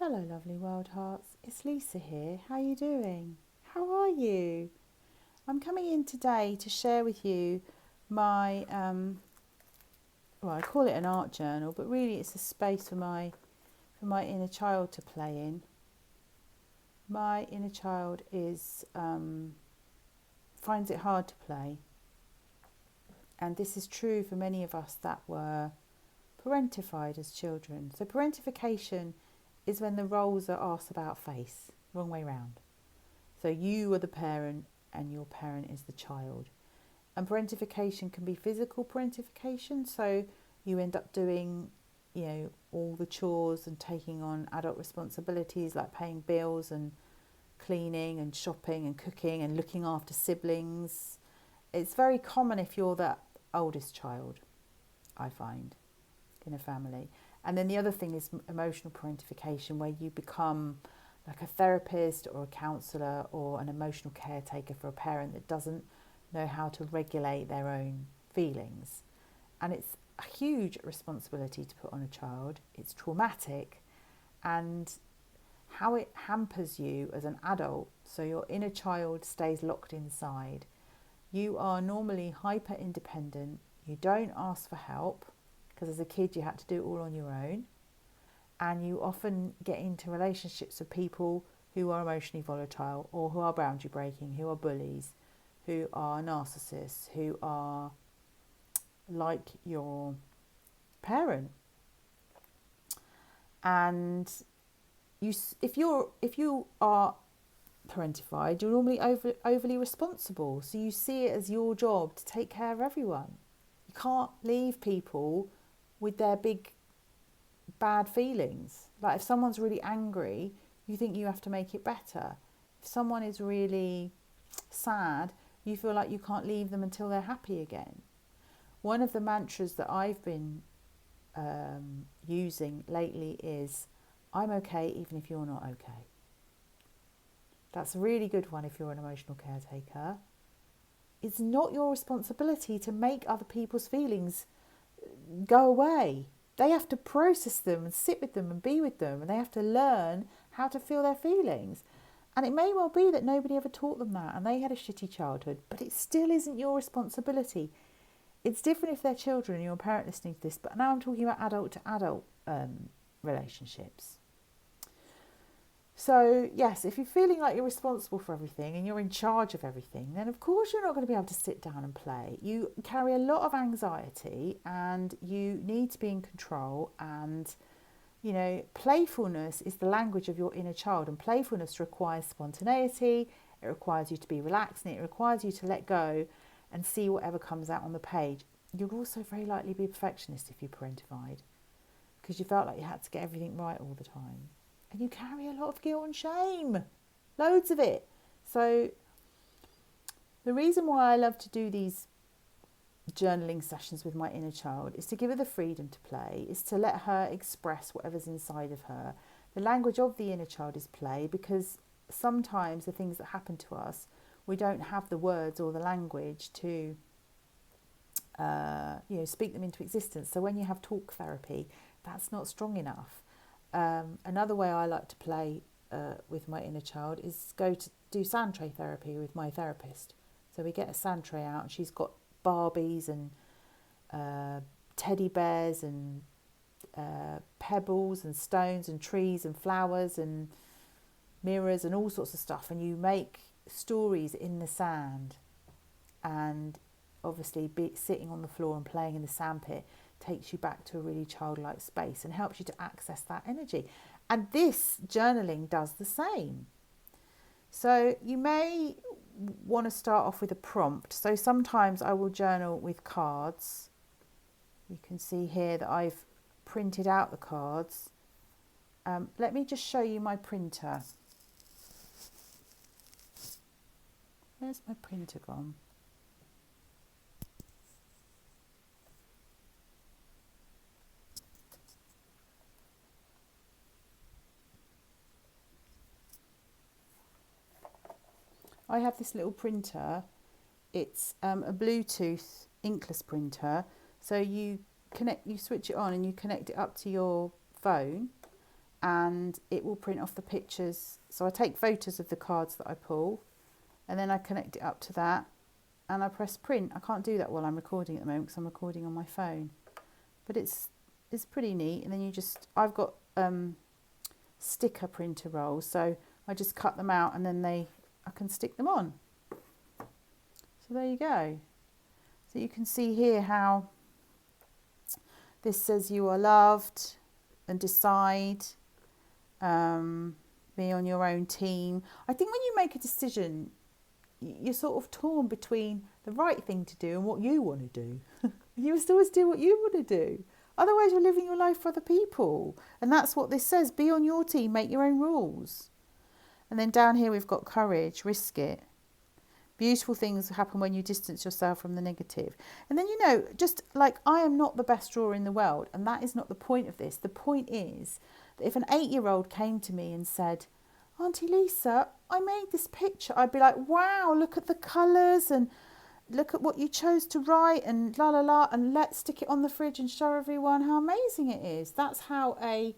Hello lovely world hearts, it's Lisa here. How are you doing? How are you? I'm coming in today to share with you my, well, I call it an art journal, but really it's a space for my inner child to play in. My inner child finds it hard to play, and this is true for many of us that were parentified as children. So parentification is when the roles are asked about face, wrong way round. So you are the parent and your parent is the child. And parentification can be physical parentification, so you end up doing, all the chores and taking on adult responsibilities like paying bills and cleaning and shopping and cooking and looking after siblings. It's very common if you're the oldest child, I find, in a family. And then the other thing is emotional parentification, where you become like a therapist or a counsellor or an emotional caretaker for a parent that doesn't know how to regulate their own feelings. And it's a huge responsibility to put on a child. It's traumatic, and how it hampers you as an adult, so your inner child stays locked inside. You are normally hyper independent. You don't ask for help, because as a kid you had to do it all on your own, and you often get into relationships with people who are emotionally volatile or who are boundary breaking, who are bullies, who are narcissists, who are like your parent. And if you are parentified, you're normally overly responsible, so you see it as your job to take care of everyone. You can't leave people with their big bad feelings. Like if someone's really angry, you think you have to make it better. If someone is really sad, you feel like you can't leave them until they're happy again. One of the mantras that I've been using lately is, I'm okay even if you're not okay. That's a really good one if you're an emotional caretaker. It's not your responsibility to make other people's feelings go away. They have to process them and sit with them and be with them, and they have to learn how to feel their feelings. And it may well be that nobody ever taught them that and they had a shitty childhood, but it still isn't your responsibility. It's different if they're children and you're a parent listening to this, but now I'm talking about adult to adult relationships. So yes, if you're feeling like you're responsible for everything and you're in charge of everything, then of course you're not going to be able to sit down and play. You carry a lot of anxiety and you need to be in control, and playfulness is the language of your inner child, and playfulness requires spontaneity, it requires you to be relaxed, and it requires you to let go and see whatever comes out on the page. You'll also very likely be a perfectionist if you're parentified, because you felt like you had to get everything right all the time. And you carry a lot of guilt and shame, loads of it. So the reason why I love to do these journaling sessions with my inner child is to give her the freedom to play, is to let her express whatever's inside of her. The language of the inner child is play, because sometimes the things that happen to us, we don't have the words or the language to speak them into existence. So when you have talk therapy, that's not strong enough. Another way I like to play with my inner child is go to do sand tray therapy with my therapist. So we get a sand tray out, and she's got Barbies and teddy bears and pebbles and stones and trees and flowers and mirrors and all sorts of stuff, and you make stories in the sand. And obviously sitting on the floor and playing in the sandpit takes you back to a really childlike space and helps you to access that energy. And this journaling does the same. So you may want to start off with a prompt. So sometimes I will journal with cards. You can see here that I've printed out the cards. Let me just show you my printer. Where's my printer gone? I have this little printer. It's a Bluetooth inkless printer. So you switch it on and you connect it up to your phone, and it will print off the pictures. So I take photos of the cards that I pull, and then I connect it up to that, and I press print. I can't do that while I'm recording at the moment because I'm recording on my phone, but it's pretty neat. And then I've got sticker printer rolls, so I just cut them out and then I can stick them on. So there you go. So you can see here how this says you are loved, and decide, be on your own team. I think when you make a decision, you're sort of torn between the right thing to do and what you want to do. You must always do what you want to do. Otherwise you're living your life for other people. And that's what this says. Be on your team, make your own rules. And then down here we've got courage, risk it. Beautiful things happen when you distance yourself from the negative. And then, just like, I am not the best drawer in the world, and that is not the point of this. The point is that if an 8-year-old came to me and said, Auntie Lisa, I made this picture, I'd be like, wow, look at the colours and look at what you chose to write and la la la, and let's stick it on the fridge and show everyone how amazing it is. That's how a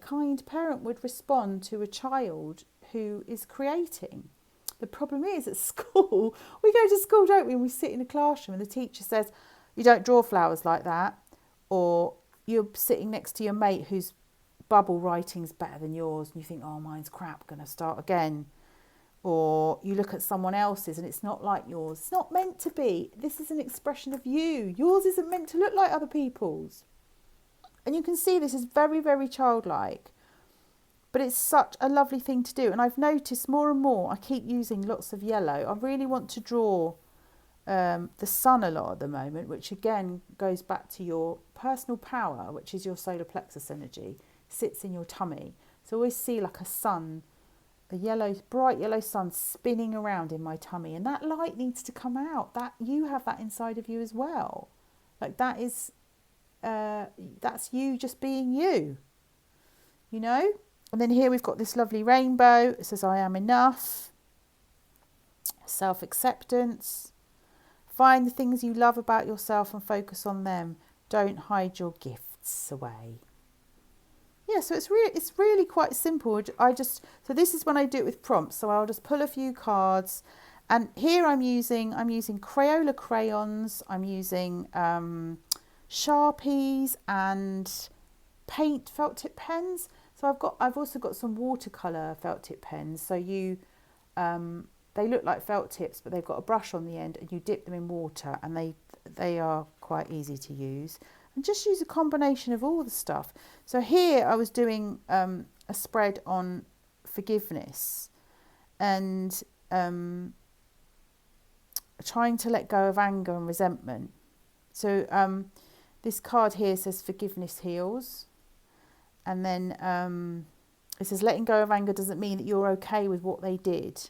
kind parent would respond to a child who is creating. The problem is, at school, we go to school, don't we, and we sit in a classroom and the teacher says, you don't draw flowers like that, or you're sitting next to your mate whose bubble writing's better than yours, and you think, oh, mine's crap, going to start again. Or you look at someone else's and it's not like yours. It's not meant to be. This is an expression of you. Yours isn't meant to look like other people's. And you can see this is very, very childlike. But it's such a lovely thing to do. And I've noticed more and more, I keep using lots of yellow. I really want to draw the sun a lot at the moment, which again goes back to your personal power, which is your solar plexus energy, sits in your tummy. So I always see like a sun, a yellow, bright yellow sun spinning around in my tummy. And that light needs to come out. That you have that inside of you as well. Like that is, that's you just being you, And then here we've got this lovely rainbow. It says, I am enough. Self-acceptance. Find the things you love about yourself and focus on them. Don't hide your gifts away. Yeah, so it's really quite simple. So this is when I do it with prompts. So I'll just pull a few cards. And here I'm using Crayola crayons. I'm using Sharpies and paint felt tip pens. So I've also got some watercolour felt tip pens. So they look like felt tips, but they've got a brush on the end, and you dip them in water, and they are quite easy to use. And just use a combination of all the stuff. So here I was doing a spread on forgiveness and trying to let go of anger and resentment. So this card here says forgiveness heals. And then it says letting go of anger doesn't mean that you're okay with what they did.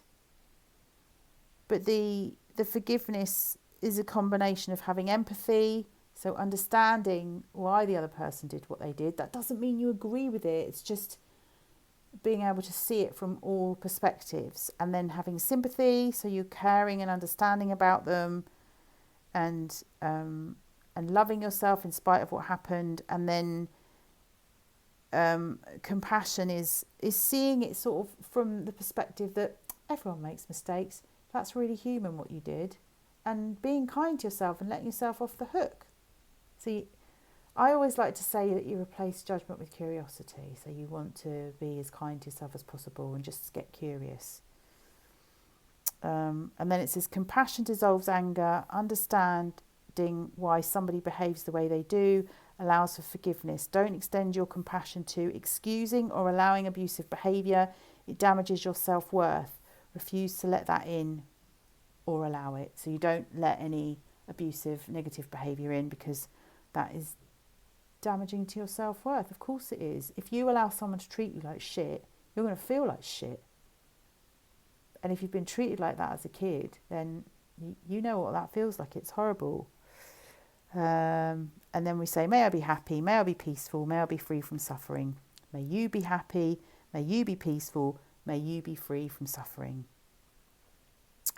But the forgiveness is a combination of having empathy, so understanding why the other person did what they did. That doesn't mean you agree with it. It's just being able to see it from all perspectives. And then having sympathy, so you're caring and understanding about them, and loving yourself in spite of what happened. And then compassion is seeing it sort of from the perspective that everyone makes mistakes. That's really human what you did, and being kind to yourself and letting yourself off the hook. See, I always like to say that you replace judgment with curiosity. So you want to be as kind to yourself as possible and just get curious. And then it says compassion dissolves anger, understanding why somebody behaves the way they do allows for forgiveness. Don't extend your compassion to excusing or allowing abusive behaviour. It damages your self-worth. Refuse to let that in or allow it. So you don't let any abusive, negative behaviour in, because that is damaging to your self-worth. Of course it is. If you allow someone to treat you like shit, you're going to feel like shit. And if you've been treated like that as a kid, then you know what that feels like. It's horrible. And then we say, may I be happy, may I be peaceful, may I be free from suffering. May you be happy, may you be peaceful, may you be free from suffering.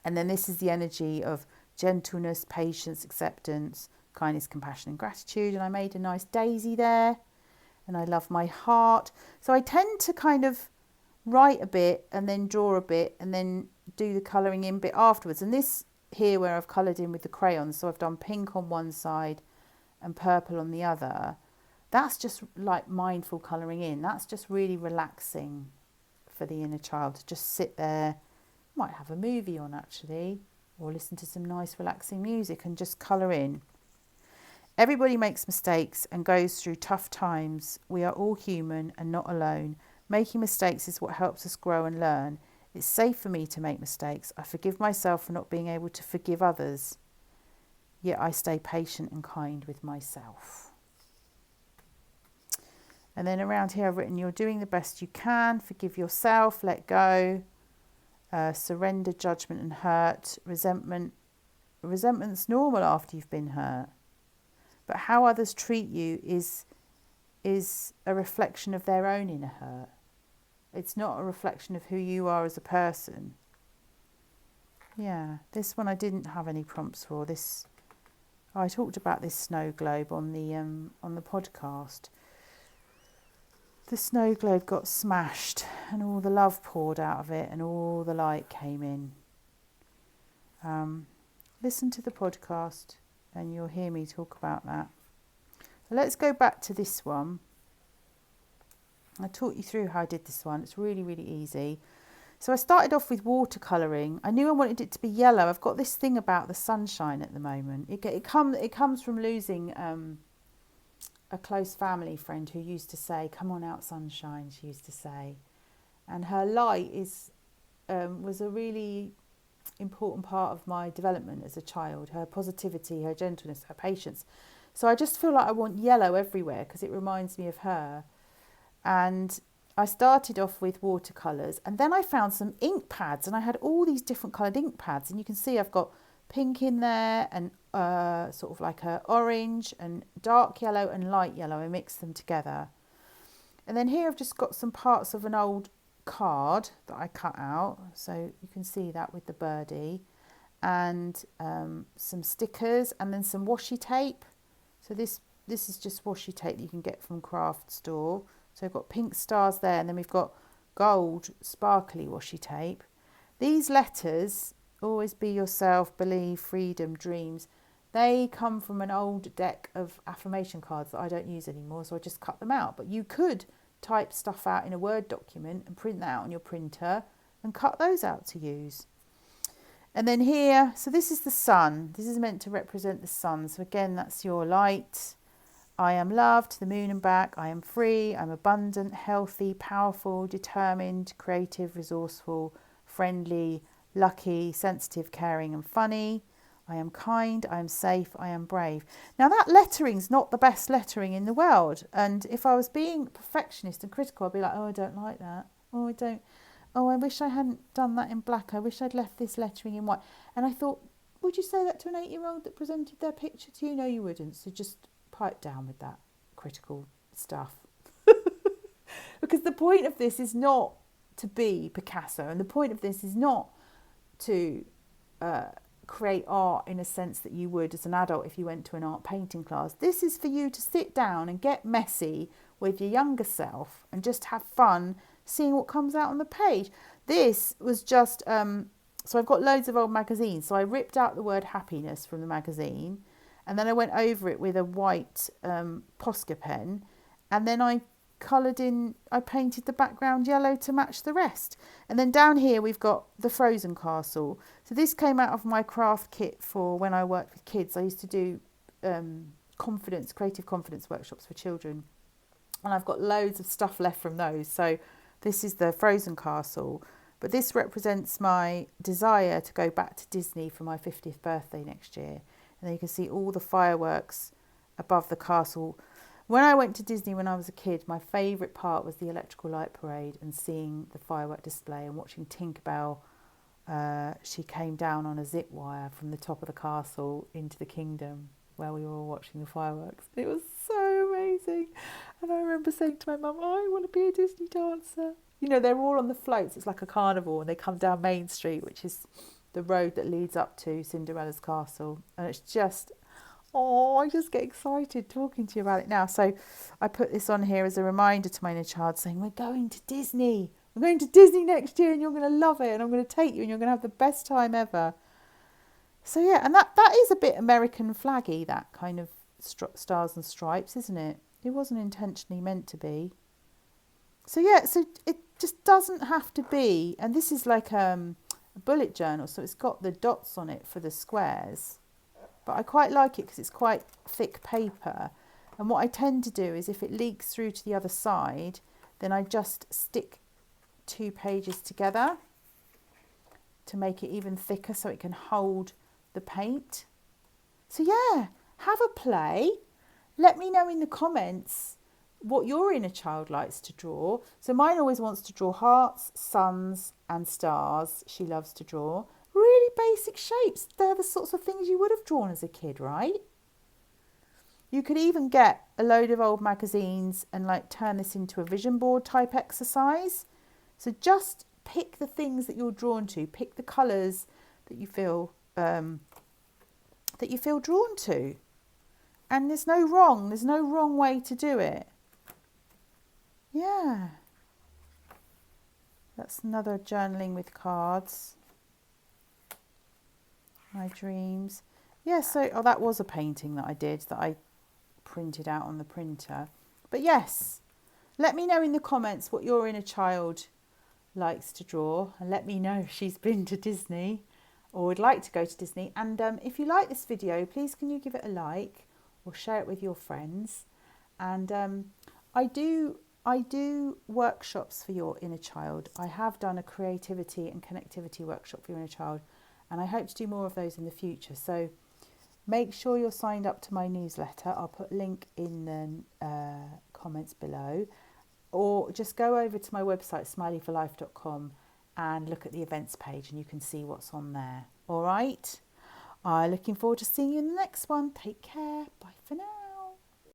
And then this is the energy of gentleness, patience, acceptance, kindness, compassion and gratitude. And I made a nice daisy there. and I love my heart. So I tend to kind of write a bit and then draw a bit and then do the colouring in bit afterwards. And this here where I've coloured in with the crayons, so I've done pink on one side and purple on the other, that's just like mindful colouring in. That's just really relaxing for the inner child to just sit there, might have a movie on actually, or listen to some nice relaxing music and just colour in. Everybody makes mistakes and goes through tough times. We are all human and not alone. Making mistakes is what helps us grow and learn. It's safe for me to make mistakes. I forgive myself for not being able to forgive others. Yet I stay patient and kind with myself. And then around here I've written, you're doing the best you can. Forgive yourself, let go. Surrender judgment and hurt. Resentment's normal after you've been hurt. But how others treat you is a reflection of their own inner hurt. It's not a reflection of who you are as a person. Yeah, this one I didn't have any prompts for. I talked about this snow globe on the podcast. The snow globe got smashed and all the love poured out of it and all the light came in. Listen to the podcast and you'll hear me talk about that. So let's go back to this one. I taught you through how I did this one. It's really, really easy. So I started off with watercolouring. I knew I wanted it to be yellow. I've got this thing about the sunshine at the moment. It comes from losing a close family friend who used to say, "Come on out, sunshine," she used to say. And her light was a really important part of my development as a child. Her positivity, her gentleness, her patience. So I just feel like I want yellow everywhere because it reminds me of her. And I started off with watercolours and then I found some ink pads and I had all these different coloured ink pads, and you can see I've got pink in there and sort of like a orange and dark yellow and light yellow. I mixed them together. And then here I've just got some parts of an old card that I cut out, so you can see that with the birdie, and some stickers and then some washi tape. So this is just washi tape that you can get from craft store. So I've got pink stars there, and then we've got gold sparkly washi tape. These letters, always be yourself, believe, freedom, dreams, they come from an old deck of affirmation cards that I don't use anymore, so I just cut them out. But you could type stuff out in a Word document and print that out on your printer and cut those out to use. And then here, so this is the sun. This is meant to represent the sun. So again, that's your light. I am loved, the moon and back. I am free, I'm abundant, healthy, powerful, determined, creative, resourceful, friendly, lucky, sensitive, caring and funny. I am kind, I am safe, I am brave. Now that lettering's not the best lettering in the world. And if I was being perfectionist and critical, I'd be like, oh, I don't like that. Oh, I wish I hadn't done that in black. I wish I'd left this lettering in white. And I thought, would you say that to an 8-year-old that presented their picture to you? No, you wouldn't. So just pipe down with that critical stuff. Because the point of this is not to be Picasso. And the point of this is not to create art in a sense that you would as an adult if you went to an art painting class. This is for you to sit down and get messy with your younger self and just have fun seeing what comes out on the page. This was just so I've got loads of old magazines, so I ripped out the word happiness from the magazine and then I went over it with a white Posca pen, and then I painted the background yellow to match the rest. And then down here we've got the frozen castle. So this came out of my craft kit for when I worked with kids. I used to do creative confidence workshops for children, and I've got loads of stuff left from those. So this is the frozen castle, but this represents my desire to go back to Disney for my 50th birthday next year. And then you can see all the fireworks above the castle. When I went to Disney when I was a kid, my favourite part was the electrical light parade and seeing the firework display and watching Tinkerbell. She came down on a zip wire from the top of the castle into the kingdom where we were all watching the fireworks. It was so amazing. And I remember saying to my mum, oh, I want to be a Disney dancer. You know, they're all on the floats. It's like a carnival, and they come down Main Street, which is the road that leads up to Cinderella's castle. And it's just, Oh, I just get excited talking to you about it now. So I put this on here as a reminder to my inner child saying, we're going to Disney. We're going to Disney next year and you're going to love it and I'm going to take you and you're going to have the best time ever. So yeah, and that is a bit American flaggy, that kind of stars and stripes, isn't it? It wasn't intentionally meant to be. So yeah, so it just doesn't have to be, and this is like a bullet journal, so it's got the dots on it for the squares. But I quite like it because it's quite thick paper. And what I tend to do is if it leaks through to the other side, then I just stick 2 pages together to make it even thicker so it can hold the paint. So yeah, have a play. Let me know in the comments what your inner child likes to draw. So mine always wants to draw hearts, suns and stars. She loves to draw. Really basic shapes. They're the sorts of things you would have drawn as a kid, right? You could even get a load of old magazines and like turn this into a vision board type exercise. So just pick the things that you're drawn to. Pick the colours that you feel drawn to. And there's no wrong way to do it. Yeah. That's another journaling with cards. My dreams. Yeah, so that was a painting that I did that I printed out on the printer. But yes, let me know in the comments what your inner child likes to draw and let me know if she's been to Disney or would like to go to Disney. And if you like this video, please can you give it a like or share it with your friends. And I do workshops for your inner child. I have done a creativity and connectivity workshop for your inner child, and I hope to do more of those in the future. So make sure you're signed up to my newsletter. I'll put a link in the comments below, or just go over to my website smileyforlife.com and look at the events page and you can see what's on there. All right, I'm looking forward to seeing you in the next one. Take care. Bye for now.